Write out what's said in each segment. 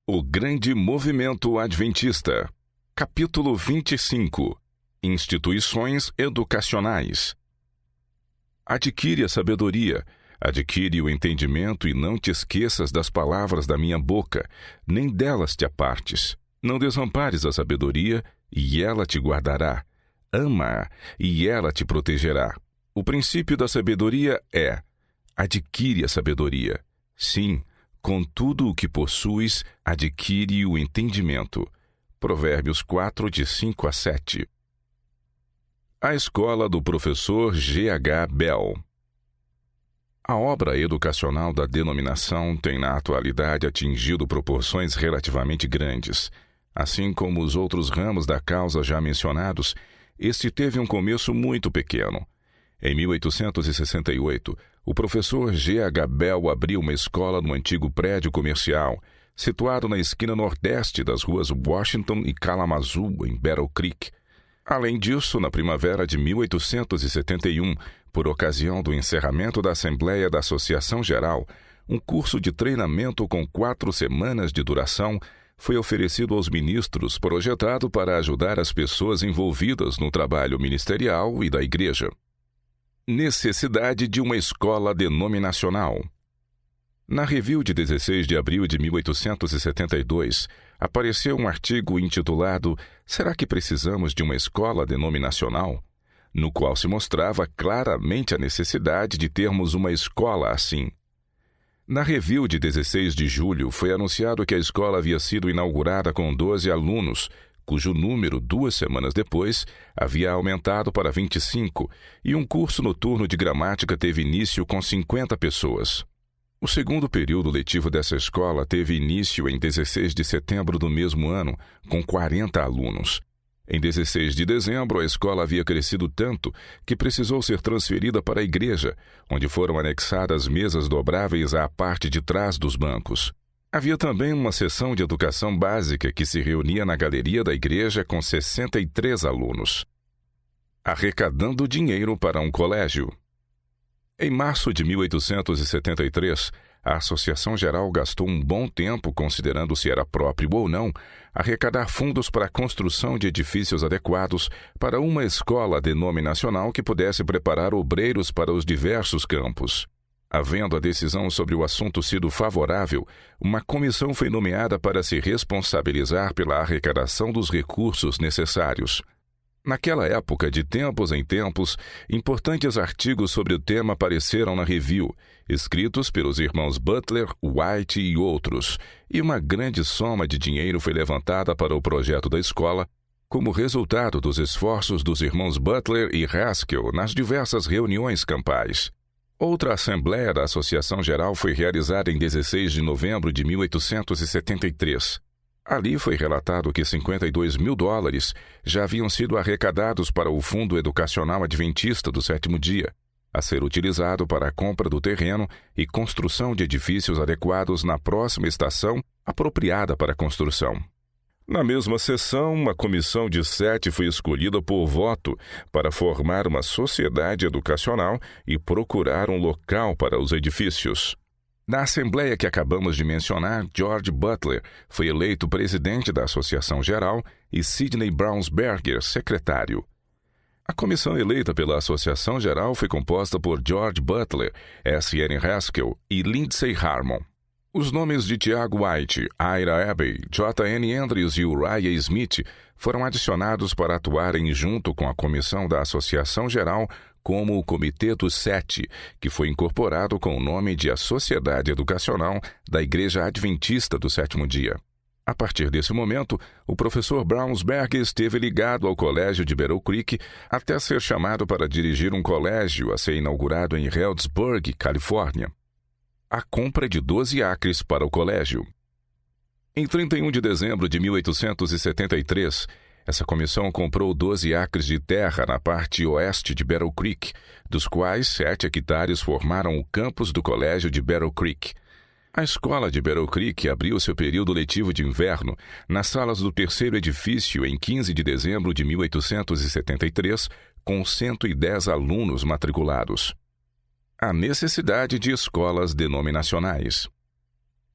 O Grande Movimento Adventista. Capítulo 25. Instituições educacionais. Adquire a sabedoria, adquire o entendimento e não te esqueças das palavras da minha boca, nem delas te apartes. Não desampares a sabedoria, e ela te guardará. Ama-a, e ela te protegerá. O princípio da sabedoria é: adquire a sabedoria. Sim, com tudo o que possuis, adquire o entendimento. Provérbios 4, de 5 a 7. A escola do professor G.H. Bell. A obra educacional da denominação tem na atualidade atingido proporções relativamente grandes. Assim como os outros ramos da causa já mencionados, este teve um começo muito pequeno. Em 1868, o professor G.H. Bell abriu uma escola no antigo prédio comercial, situado na esquina nordeste das ruas Washington e Kalamazoo, em Battle Creek. Além disso, na primavera de 1871, por ocasião do encerramento da Assembleia da Associação Geral, um curso de treinamento com 4 semanas de duração foi oferecido aos ministros, projetado para ajudar as pessoas envolvidas no trabalho ministerial e da igreja. Necessidade de uma escola denominacional. Na Review de 16 de abril de 1872, apareceu um artigo intitulado "Será que precisamos de uma escola denominacional?", no qual se mostrava claramente a necessidade de termos uma escola assim. Na Review de 16 de julho, foi anunciado que a escola havia sido inaugurada com 12 alunos, cujo número, 2 semanas depois, havia aumentado para 25, e um curso noturno de gramática teve início com 50 pessoas. O segundo período letivo dessa escola teve início em 16 de setembro do mesmo ano, com 40 alunos. Em 16 de dezembro, a escola havia crescido tanto que precisou ser transferida para a igreja, onde foram anexadas mesas dobráveis à parte de trás dos bancos. Havia também uma seção de educação básica que se reunia na galeria da igreja com 63 alunos. Arrecadando dinheiro para um colégio. Em março de 1873, a Associação Geral gastou um bom tempo, considerando se era próprio ou não, arrecadar fundos para a construção de edifícios adequados para uma escola denominacional que pudesse preparar obreiros para os diversos campos. Havendo a decisão sobre o assunto sido favorável, uma comissão foi nomeada para se responsabilizar pela arrecadação dos recursos necessários. Naquela época, de tempos em tempos, importantes artigos sobre o tema apareceram na Review, escritos pelos irmãos Butler, White e outros, e uma grande soma de dinheiro foi levantada para o projeto da escola, como resultado dos esforços dos irmãos Butler e Haskell nas diversas reuniões campais. Outra assembleia da Associação Geral foi realizada em 16 de novembro de 1873. Ali foi relatado que $52 mil já haviam sido arrecadados para o Fundo Educacional Adventista do Sétimo Dia, a ser utilizado para a compra do terreno e construção de edifícios adequados na próxima estação apropriada para a construção. Na mesma sessão, uma comissão de 7 foi escolhida por voto para formar uma sociedade educacional e procurar um local para os edifícios. Na assembleia que acabamos de mencionar, George Butler foi eleito presidente da Associação Geral e Sidney Brownsberger secretário. A comissão eleita pela Associação Geral foi composta por George Butler, S.N. Haskell e Lindsay Harmon. Os nomes de Tiago White, Ira Abbey, J.N. Andrews e Uriah Smith foram adicionados para atuarem junto com a comissão da Associação Geral como o Comitê dos 7, que foi incorporado com o nome de a Sociedade Educacional da Igreja Adventista do Sétimo Dia. A partir desse momento, o professor Brownsberger esteve ligado ao colégio de Battle Creek até ser chamado para dirigir um colégio a ser inaugurado em Healdsburg, Califórnia. A compra de 12 acres para o colégio. Em 31 de dezembro de 1873, essa comissão comprou 12 acres de terra na parte oeste de Battle Creek, dos quais 7 hectares formaram o campus do colégio de Battle Creek. A escola de Battle Creek abriu seu período letivo de inverno nas salas do terceiro edifício em 15 de dezembro de 1873, com 110 alunos matriculados. A necessidade de escolas denominacionais.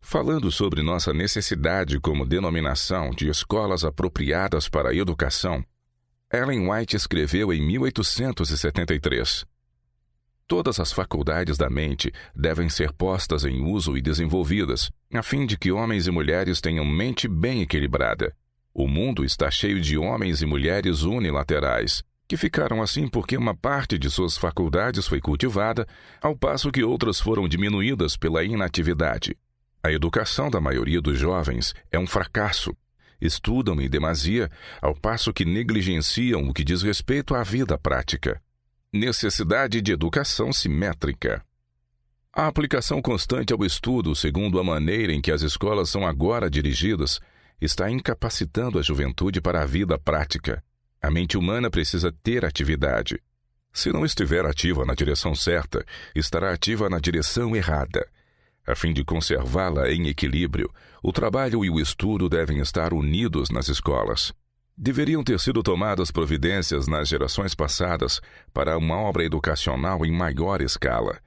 Falando sobre nossa necessidade como denominação de escolas apropriadas para a educação, Ellen White escreveu em 1873: todas as faculdades da mente devem ser postas em uso e desenvolvidas, a fim de que homens e mulheres tenham mente bem equilibrada. O mundo está cheio de homens e mulheres unilaterais, que ficaram assim porque uma parte de suas faculdades foi cultivada, ao passo que outras foram diminuídas pela inatividade. A educação da maioria dos jovens é um fracasso. Estudam em demasia, ao passo que negligenciam o que diz respeito à vida prática. Necessidade de educação simétrica. A aplicação constante ao estudo, segundo a maneira em que as escolas são agora dirigidas, está incapacitando a juventude para a vida prática. A mente humana precisa ter atividade. Se não estiver ativa na direção certa, estará ativa na direção errada. A fim de conservá-la em equilíbrio, o trabalho e o estudo devem estar unidos nas escolas. Deveriam ter sido tomadas providências nas gerações passadas para uma obra educacional em maior escala.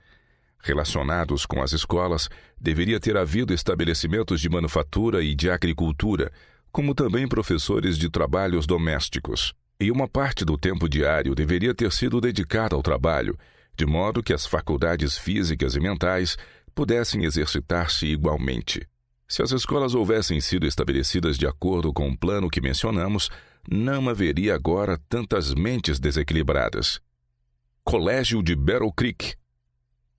Relacionados com as escolas, deveria ter havido estabelecimentos de manufatura e de agricultura, como também professores de trabalhos domésticos. E uma parte do tempo diário deveria ter sido dedicada ao trabalho, de modo que as faculdades físicas e mentais pudessem exercitar-se igualmente. Se as escolas houvessem sido estabelecidas de acordo com o plano que mencionamos, não haveria agora tantas mentes desequilibradas. Colégio de Battle Creek.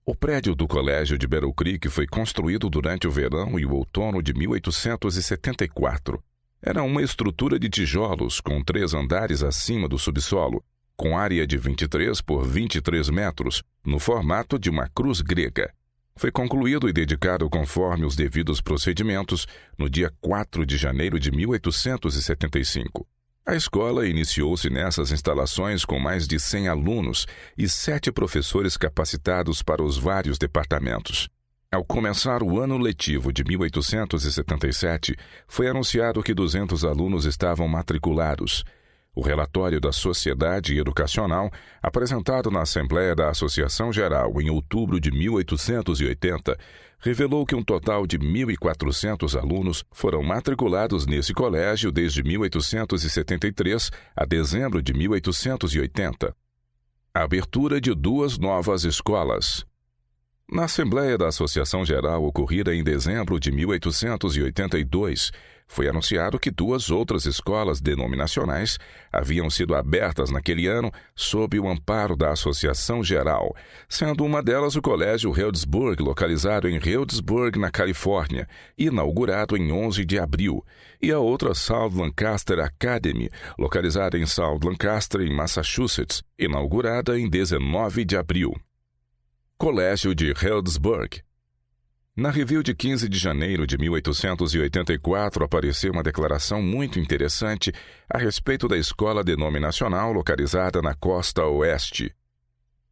O prédio do Colégio de Battle Creek foi construído durante o verão e o outono de 1874. Era uma estrutura de tijolos com 3 andares acima do subsolo, com área de 23 por 23 metros, no formato de uma cruz grega. Foi concluído e dedicado conforme os devidos procedimentos no dia 4 de janeiro de 1875. A escola iniciou-se nessas instalações com mais de 100 alunos e 7 professores capacitados para os vários departamentos. Ao começar o ano letivo de 1877, foi anunciado que 200 alunos estavam matriculados. O relatório da Sociedade Educacional, apresentado na Assembleia da Associação Geral em outubro de 1880, revelou que um total de 1.400 alunos foram matriculados nesse colégio desde 1873 a dezembro de 1880. A abertura de 2 novas escolas. Na Assembleia da Associação Geral ocorrida em dezembro de 1882, foi anunciado que 2 outras escolas denominacionais haviam sido abertas naquele ano sob o amparo da Associação Geral, sendo uma delas o Colégio Healdsburg, localizado em Healdsburg, na Califórnia, inaugurado em 11 de abril, e a outra South Lancaster Academy, localizada em South Lancaster, em Massachusetts, inaugurada em 19 de abril. Colégio de Healdsburg. Na Review de 15 de janeiro de 1884 apareceu uma declaração muito interessante a respeito da escola denominacional localizada na costa oeste.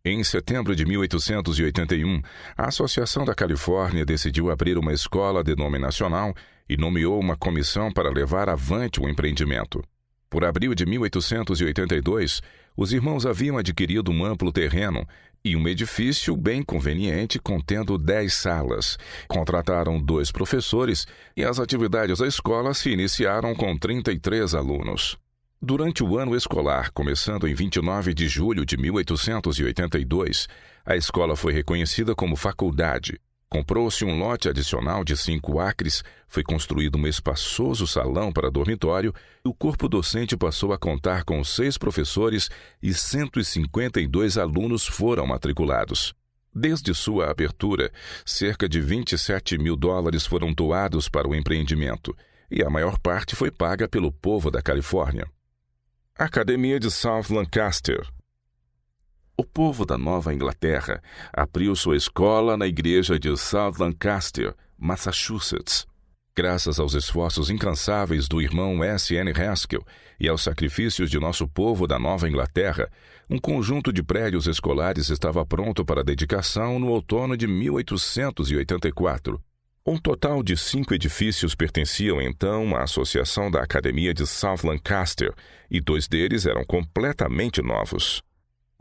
Em setembro de 1881, a Associação da Califórnia decidiu abrir uma escola denominacional e nomeou uma comissão para levar avante o empreendimento. Por abril de 1882, os irmãos haviam adquirido um amplo terreno e um edifício bem conveniente contendo 10 salas. Contrataram 2 professores e as atividades da escola se iniciaram com 33 alunos. Durante o ano escolar, começando em 29 de julho de 1882, a escola foi reconhecida como faculdade. Comprou-se um lote adicional de 5 acres, foi construído um espaçoso salão para dormitório e o corpo docente passou a contar com 6 professores e 152 alunos foram matriculados. Desde sua abertura, cerca de $27 mil foram doados para o empreendimento e a maior parte foi paga pelo povo da Califórnia. Academia de South Lancaster. O povo da Nova Inglaterra abriu sua escola na igreja de South Lancaster, Massachusetts. Graças aos esforços incansáveis do irmão S.N. Haskell e aos sacrifícios de nosso povo da Nova Inglaterra, um conjunto de prédios escolares estava pronto para dedicação no outono de 1884. Um total de 5 edifícios pertenciam então à Associação da Academia de South Lancaster e 2 deles eram completamente novos.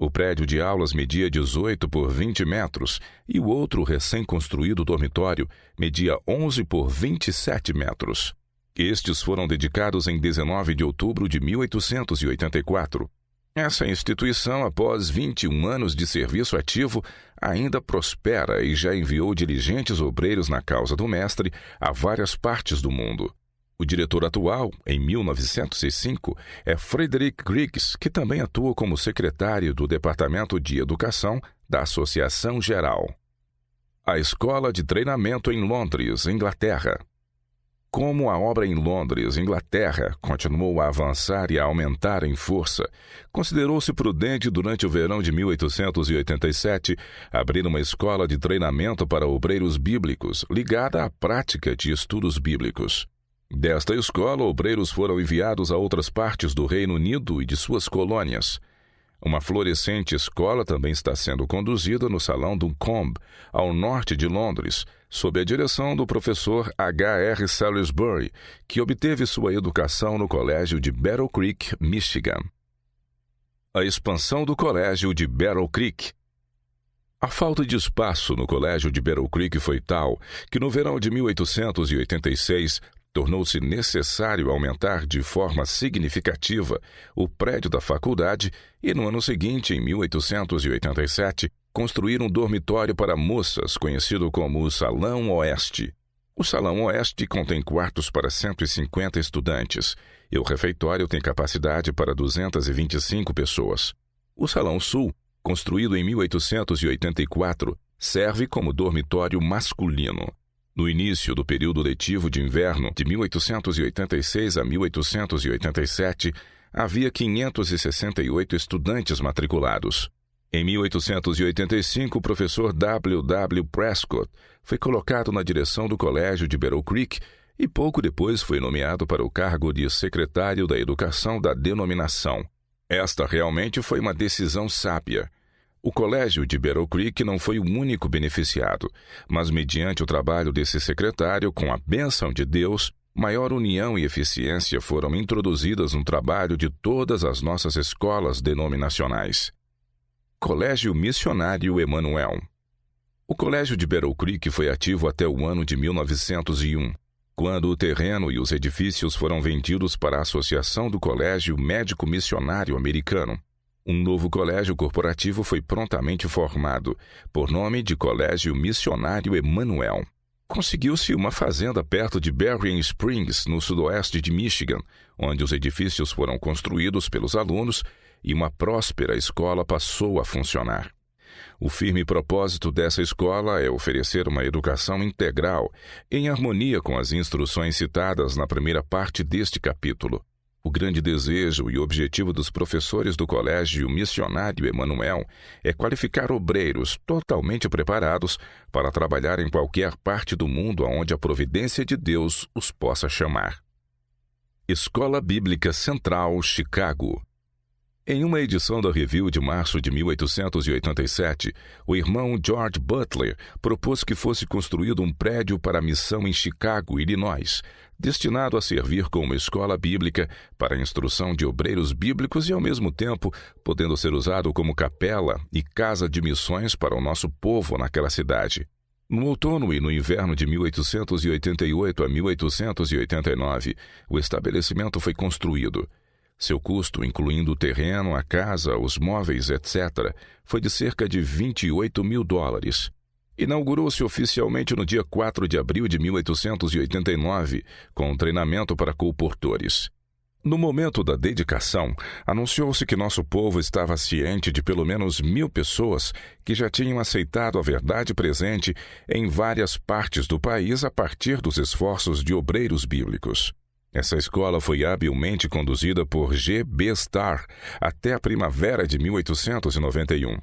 O prédio de aulas media 18 por 20 metros e o outro recém-construído dormitório media 11 por 27 metros. Estes foram dedicados em 19 de outubro de 1884. Essa instituição, após 21 anos de serviço ativo, ainda prospera e já enviou diligentes obreiros na causa do Mestre a várias partes do mundo. O diretor atual, em 1905, é Frederick Griggs, que também atua como secretário do Departamento de Educação da Associação Geral. A Escola de Treinamento em Londres, Inglaterra. Como a obra em Londres, Inglaterra, continuou a avançar e a aumentar em força, considerou-se prudente durante o verão de 1887 abrir uma escola de treinamento para obreiros bíblicos ligada à prática de estudos bíblicos. Desta escola, obreiros foram enviados a outras partes do Reino Unido e de suas colônias. Uma florescente escola também está sendo conduzida no Salão Duncombe, ao norte de Londres, sob a direção do professor H.R. Salisbury, que obteve sua educação no Colégio de Battle Creek, Michigan. A expansão do Colégio de Battle Creek. A falta de espaço no Colégio de Battle Creek foi tal que no verão de 1886 tornou-se necessário aumentar de forma significativa o prédio da faculdade e, no ano seguinte, em 1887, construir um dormitório para moças, conhecido como o Salão Oeste. O Salão Oeste contém quartos para 150 estudantes e o refeitório tem capacidade para 225 pessoas. O Salão Sul, construído em 1884, serve como dormitório masculino. No início do período letivo de inverno de 1886 a 1887, havia 568 estudantes matriculados. Em 1885, o professor W. W. Prescott foi colocado na direção do Colégio de Battle Creek e pouco depois foi nomeado para o cargo de secretário da Educação da denominação. Esta realmente foi uma decisão sábia. O Colégio de Battle Creek não foi o único beneficiado, mas mediante o trabalho desse secretário, com a bênção de Deus, maior união e eficiência foram introduzidas no trabalho de todas as nossas escolas denominacionais. Colégio Missionário Emanuel. O Colégio de Battle Creek foi ativo até o ano de 1901, quando o terreno e os edifícios foram vendidos para a Associação do Colégio Médico Missionário Americano. Um novo colégio corporativo foi prontamente formado, por nome de Colégio Missionário Emanuel. Conseguiu-se uma fazenda perto de Berrien Springs, no sudoeste de Michigan, onde os edifícios foram construídos pelos alunos e uma próspera escola passou a funcionar. O firme propósito dessa escola é oferecer uma educação integral, em harmonia com as instruções citadas na primeira parte deste capítulo. O grande desejo e objetivo dos professores do Colégio Missionário Emanuel é qualificar obreiros totalmente preparados para trabalhar em qualquer parte do mundo aonde a providência de Deus os possa chamar. Escola Bíblica Central, Chicago. Em uma edição da Review de março de 1887, o irmão George Butler propôs que fosse construído um prédio para a missão em Chicago, Illinois, destinado a servir como escola bíblica para a instrução de obreiros bíblicos e, ao mesmo tempo, podendo ser usado como capela e casa de missões para o nosso povo naquela cidade. No outono e no inverno de 1888 a 1889, o estabelecimento foi construído. Seu custo, incluindo o terreno, a casa, os móveis, etc., foi de cerca de $28 mil. Inaugurou-se oficialmente no dia 4 de abril de 1889, com treinamento para colportores. No momento da dedicação, anunciou-se que nosso povo estava ciente de pelo menos 1.000 pessoas que já tinham aceitado a verdade presente em várias partes do país a partir dos esforços de obreiros bíblicos. Essa escola foi habilmente conduzida por G. B. Starr até a primavera de 1891.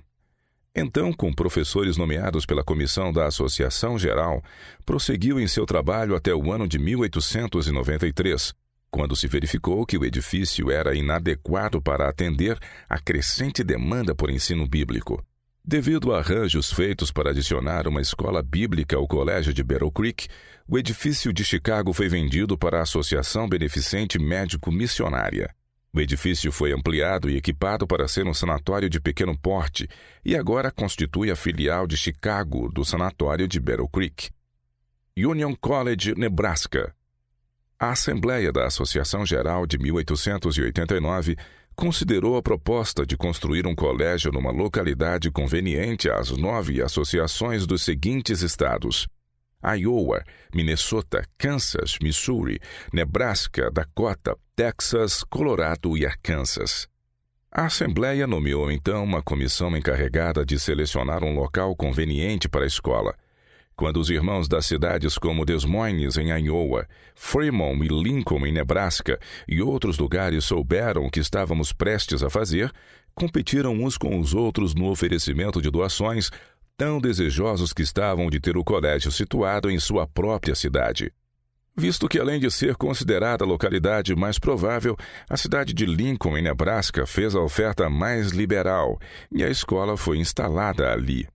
Então, com professores nomeados pela comissão da Associação Geral, prosseguiu em seu trabalho até o ano de 1893, quando se verificou que o edifício era inadequado para atender à crescente demanda por ensino bíblico. Devido a arranjos feitos para adicionar uma escola bíblica ao Colégio de Battle Creek, o edifício de Chicago foi vendido para a Associação Beneficente Médico Missionária. O edifício foi ampliado e equipado para ser um sanatório de pequeno porte e agora constitui a filial de Chicago do sanatório de Battle Creek. Union College, Nebraska. A Assembleia da Associação Geral de 1889 considerou a proposta de construir um colégio numa localidade conveniente às 9 associações dos seguintes estados: Iowa, Minnesota, Kansas, Missouri, Nebraska, Dakota, Texas, Colorado e Arkansas. A Assembleia nomeou então uma comissão encarregada de selecionar um local conveniente para a escola. Quando os irmãos das cidades como Des Moines, em Iowa, Fremont e Lincoln, em Nebraska, e outros lugares souberam o que estávamos prestes a fazer, competiram uns com os outros no oferecimento de doações, tão desejosos que estavam de ter o colégio situado em sua própria cidade. Visto que, além de ser considerada a localidade mais provável, a cidade de Lincoln, em Nebraska, fez a oferta mais liberal, e a escola foi instalada ali.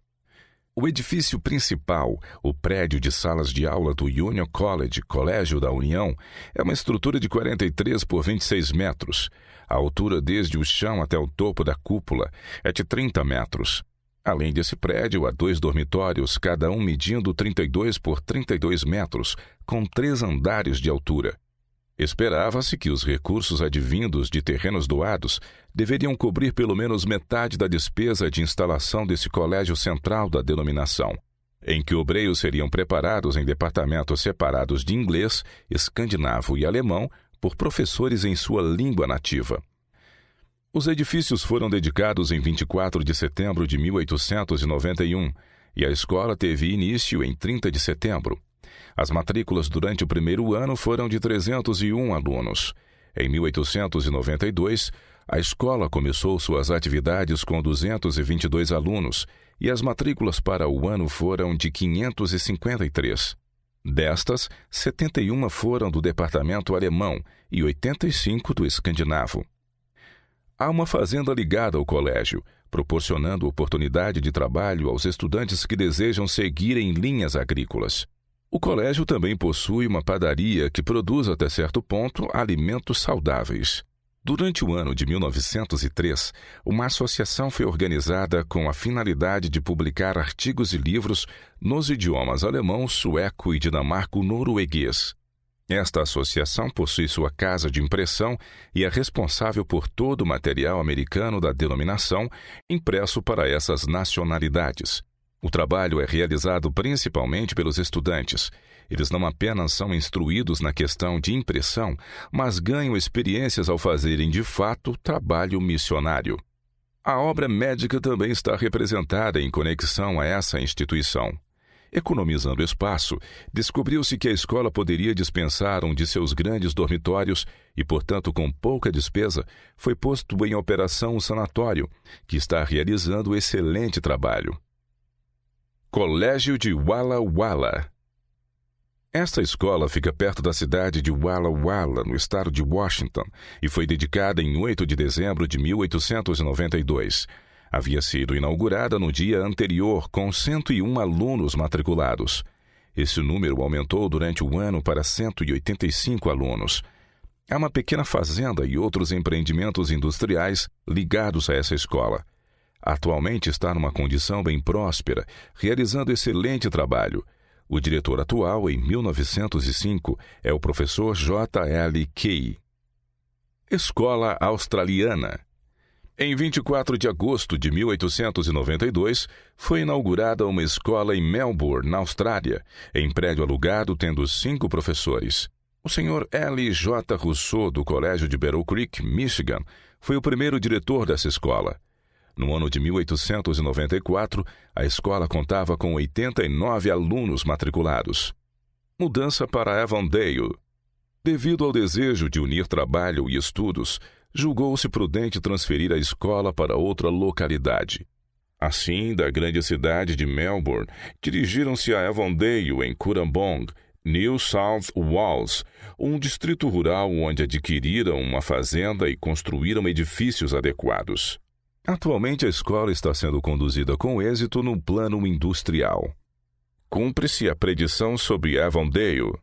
O edifício principal, o prédio de salas de aula do Union College, Colégio da União, é uma estrutura de 43 por 26 metros. A altura desde o chão até o topo da cúpula é de 30 metros. Além desse prédio, há 2 dormitórios, cada um medindo 32 por 32 metros, com 3 andares de altura. Esperava-se que os recursos advindos de terrenos doados deveriam cobrir pelo menos metade da despesa de instalação desse colégio central da denominação, em que obreiros seriam preparados em departamentos separados de inglês, escandinavo e alemão por professores em sua língua nativa. Os edifícios foram dedicados em 24 de setembro de 1891 e a escola teve início em 30 de setembro. As matrículas durante o primeiro ano foram de 301 alunos. Em 1892, a escola começou suas atividades com 222 alunos e as matrículas para o ano foram de 553. Destas, 71 foram do departamento alemão e 85 do escandinavo. Há uma fazenda ligada ao colégio, proporcionando oportunidade de trabalho aos estudantes que desejam seguir em linhas agrícolas. O colégio também possui uma padaria que produz até certo ponto alimentos saudáveis. Durante o ano de 1903, uma associação foi organizada com a finalidade de publicar artigos e livros nos idiomas alemão, sueco e dinamarco-norueguês. Esta associação possui sua casa de impressão e é responsável por todo o material americano da denominação impresso para essas nacionalidades. O trabalho é realizado principalmente pelos estudantes. Eles não apenas são instruídos na questão de impressão, mas ganham experiências ao fazerem de fato trabalho missionário. A obra médica também está representada em conexão a essa instituição. Economizando espaço, descobriu-se que a escola poderia dispensar um de seus grandes dormitórios e, portanto, com pouca despesa, foi posto em operação um sanatório, que está realizando excelente trabalho. Colégio de Walla Walla. Esta escola fica perto da cidade de Walla Walla, no estado de Washington, e foi dedicada em 8 de dezembro de 1892. Havia sido inaugurada no dia anterior com 101 alunos matriculados. Esse número aumentou durante o ano para 185 alunos. Há uma pequena fazenda e outros empreendimentos industriais ligados a essa escola. Atualmente está numa condição bem próspera, realizando excelente trabalho. O diretor atual, em 1905, é o professor J.L. Key. Escola Australiana. Em 24 de agosto de 1892, foi inaugurada uma escola em Melbourne, na Austrália, em prédio alugado tendo 5 professores. O Sr. L. J. Rousseau, do Colégio de Battle Creek, Michigan, foi o primeiro diretor dessa escola. No ano de 1894, a escola contava com 89 alunos matriculados. Mudança para Avondale. Devido ao desejo de unir trabalho e estudos, julgou-se prudente transferir a escola para outra localidade. Assim, da grande cidade de Melbourne, dirigiram-se a Avondale, em Currambong, New South Wales, um distrito rural onde adquiriram uma fazenda e construíram edifícios adequados. Atualmente, a escola está sendo conduzida com êxito no plano industrial. Cumpre-se a predição sobre Avondale.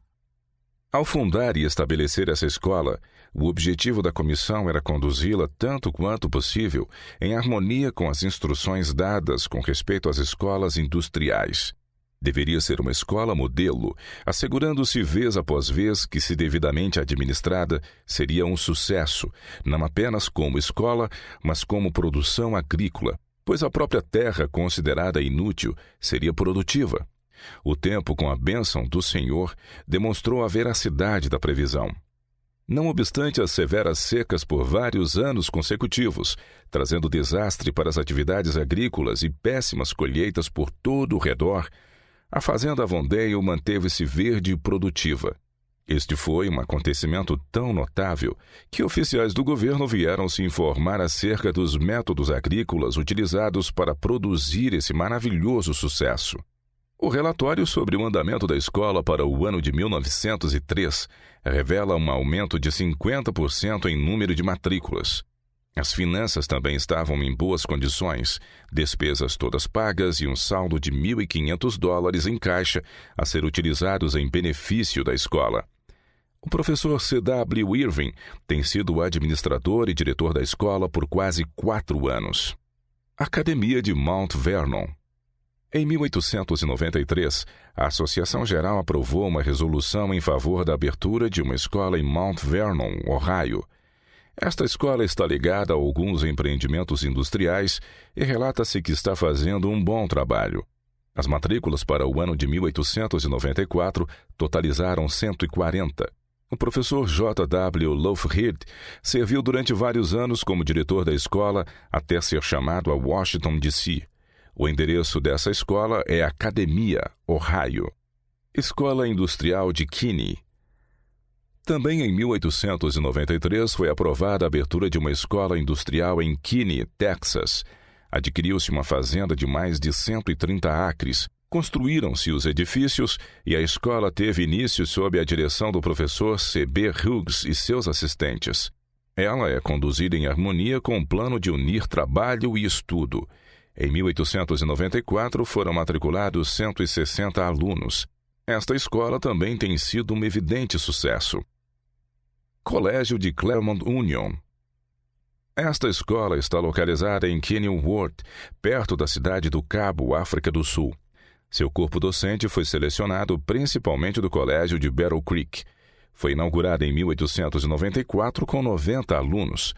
Ao fundar e estabelecer essa escola, o objetivo da comissão era conduzi-la tanto quanto possível em harmonia com as instruções dadas com respeito às escolas industriais. Deveria ser uma escola modelo, assegurando-se vez após vez que, se devidamente administrada, seria um sucesso, não apenas como escola, mas como produção agrícola, pois a própria terra, considerada inútil, seria produtiva. O tempo, com a bênção do Senhor, demonstrou a veracidade da previsão. Não obstante as severas secas por vários anos consecutivos, trazendo desastre para as atividades agrícolas e péssimas colheitas por todo o redor, a fazenda Avondale manteve-se verde e produtiva. Este foi um acontecimento tão notável que oficiais do governo vieram se informar acerca dos métodos agrícolas utilizados para produzir esse maravilhoso sucesso. O relatório sobre o andamento da escola para o ano de 1903 revela um aumento de 50% em número de matrículas. As finanças também estavam em boas condições, despesas todas pagas e um saldo de $1.500 em caixa a ser utilizados em benefício da escola. O professor C.W. Irving tem sido o administrador e diretor da escola por quase 4 anos. Academia de Mount Vernon. Em 1893, a Associação Geral aprovou uma resolução em favor da abertura de uma escola em Mount Vernon, Ohio. Esta escola está ligada a alguns empreendimentos industriais e relata-se que está fazendo um bom trabalho. As matrículas para o ano de 1894 totalizaram 140. O professor J.W. Lougheed serviu durante vários anos como diretor da escola até ser chamado a Washington, D.C. O endereço dessa escola é Academia, Ohio. Escola Industrial de Kinney. Também em 1893 foi aprovada a abertura de uma escola industrial em Kinney, Texas. Adquiriu-se uma fazenda de mais de 130 acres, construíram-se os edifícios e a escola teve início sob a direção do professor C.B. Hughes e seus assistentes. Ela é conduzida em harmonia com o plano de unir trabalho e estudo. Em 1894 foram matriculados 160 alunos. Esta escola também tem sido um evidente sucesso. Colégio de Claremont Union. Esta escola está localizada em Kenilworth, perto da cidade do Cabo, África do Sul. Seu corpo docente foi selecionado principalmente do Colégio de Battle Creek. Foi inaugurada em 1894 com 90 alunos.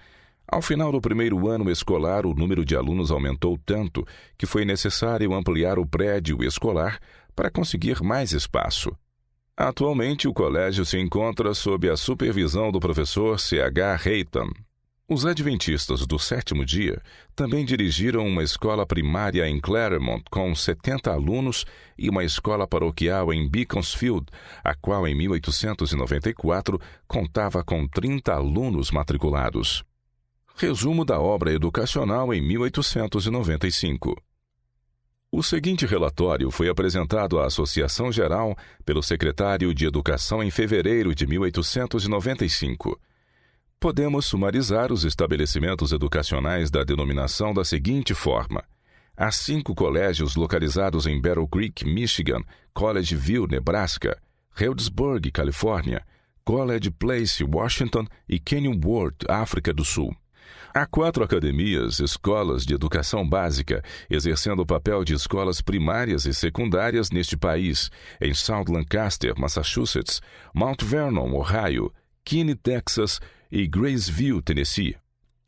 Ao final do primeiro ano escolar, o número de alunos aumentou tanto que foi necessário ampliar o prédio escolar para conseguir mais espaço. Atualmente, o colégio se encontra sob a supervisão do professor C.H. Hayton. Os adventistas do sétimo dia também dirigiram uma escola primária em Claremont com 70 alunos e uma escola paroquial em Beaconsfield, a qual em 1894 contava com 30 alunos matriculados. Resumo da obra educacional em 1895. O seguinte relatório foi apresentado à Associação Geral pelo secretário de Educação em fevereiro de 1895. Podemos sumarizar os estabelecimentos educacionais da denominação da seguinte forma: há 5 colégios localizados em Battle Creek, Michigan, Collegeville, Nebraska, Healdsburg, Califórnia, College Place, Washington e Kenilworth, África do Sul. Há 4 academias, escolas de educação básica, exercendo o papel de escolas primárias e secundárias neste país, em South Lancaster, Massachusetts, Mount Vernon, Ohio, Kinney, Texas e Graceville, Tennessee.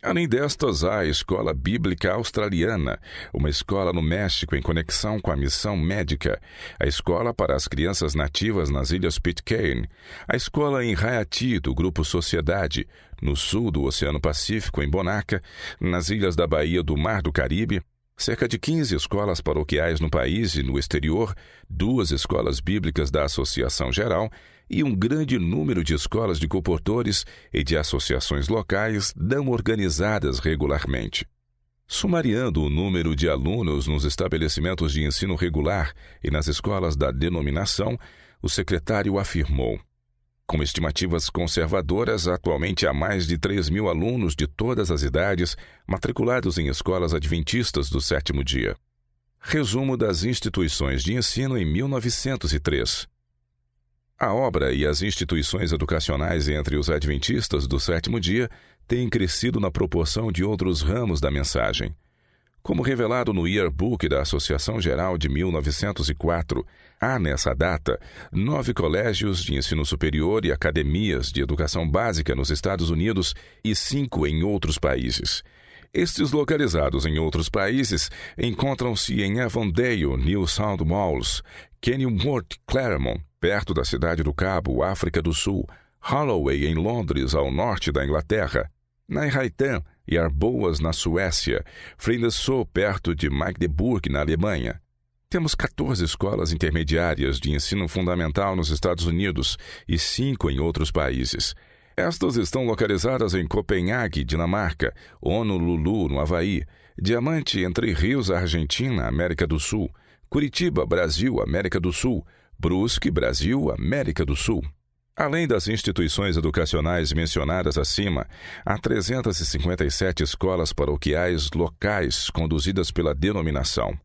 Além destas, há a Escola Bíblica Australiana, uma escola no México em conexão com a missão médica, a Escola para as Crianças Nativas nas Ilhas Pitcairn, a Escola em Haiti do Grupo Sociedade, no sul do Oceano Pacífico, em Bonaca, nas ilhas da Baía do Mar do Caribe, cerca de 15 escolas paroquiais no país e no exterior, 2 escolas bíblicas da Associação Geral e um grande número de escolas de comportores e de associações locais não organizadas regularmente. Sumariando o número de alunos nos estabelecimentos de ensino regular e nas escolas da denominação, o secretário afirmou: com estimativas conservadoras, atualmente há mais de 3.000 alunos de todas as idades matriculados em escolas adventistas do sétimo dia. Resumo das instituições de ensino em 1903. A obra e as instituições educacionais entre os adventistas do sétimo dia têm crescido na proporção de outros ramos da mensagem. Como revelado no Yearbook da Associação Geral de 1904, há nessa data 9 colégios de ensino superior e academias de educação básica nos Estados Unidos e 5 em outros países. Estes localizados em outros países encontram-se em Avondale, New South Wales, Kenilworth, Claremont, perto da Cidade do Cabo, África do Sul, Holloway, em Londres, ao norte da Inglaterra, Nyheim e Arboas, na Suécia, Friedensow, perto de Magdeburg, na Alemanha. Temos 14 escolas intermediárias de ensino fundamental nos Estados Unidos e 5 em outros países. Estas estão localizadas em Copenhague, Dinamarca, Honolulu, no Havaí, Diamante, Entre Rios, Argentina, América do Sul, Curitiba, Brasil, América do Sul, Brusque, Brasil, América do Sul. Além das instituições educacionais mencionadas acima, há 357 escolas paroquiais locais conduzidas pela denominação.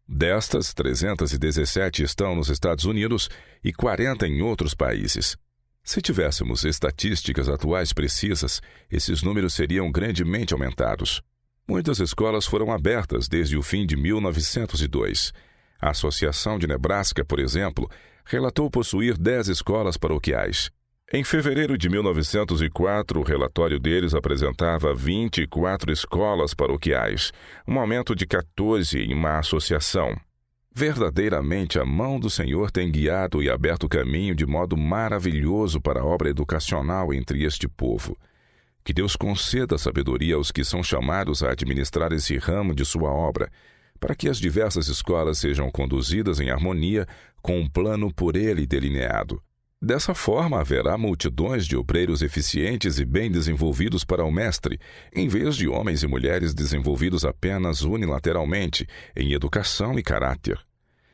Destas, 317 estão nos Estados Unidos e 40 em outros países. Se tivéssemos estatísticas atuais precisas, esses números seriam grandemente aumentados. Muitas escolas foram abertas desde o fim de 1902. A Associação de Nebraska, por exemplo, relatou possuir 10 escolas paroquiais. Em fevereiro de 1904, o relatório deles apresentava 24 escolas paroquiais, um aumento de 14 em uma associação. Verdadeiramente, a mão do Senhor tem guiado e aberto o caminho de modo maravilhoso para a obra educacional entre este povo. Que Deus conceda sabedoria aos que são chamados a administrar esse ramo de sua obra, para que as diversas escolas sejam conduzidas em harmonia com um plano por ele delineado. Dessa forma, haverá multidões de obreiros eficientes e bem desenvolvidos para o mestre, em vez de homens e mulheres desenvolvidos apenas unilateralmente em educação e caráter.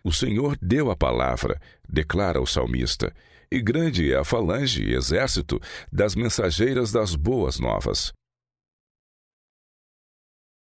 O Senhor deu a palavra, declara o salmista, e grande é a falange e exército das mensageiras das boas novas.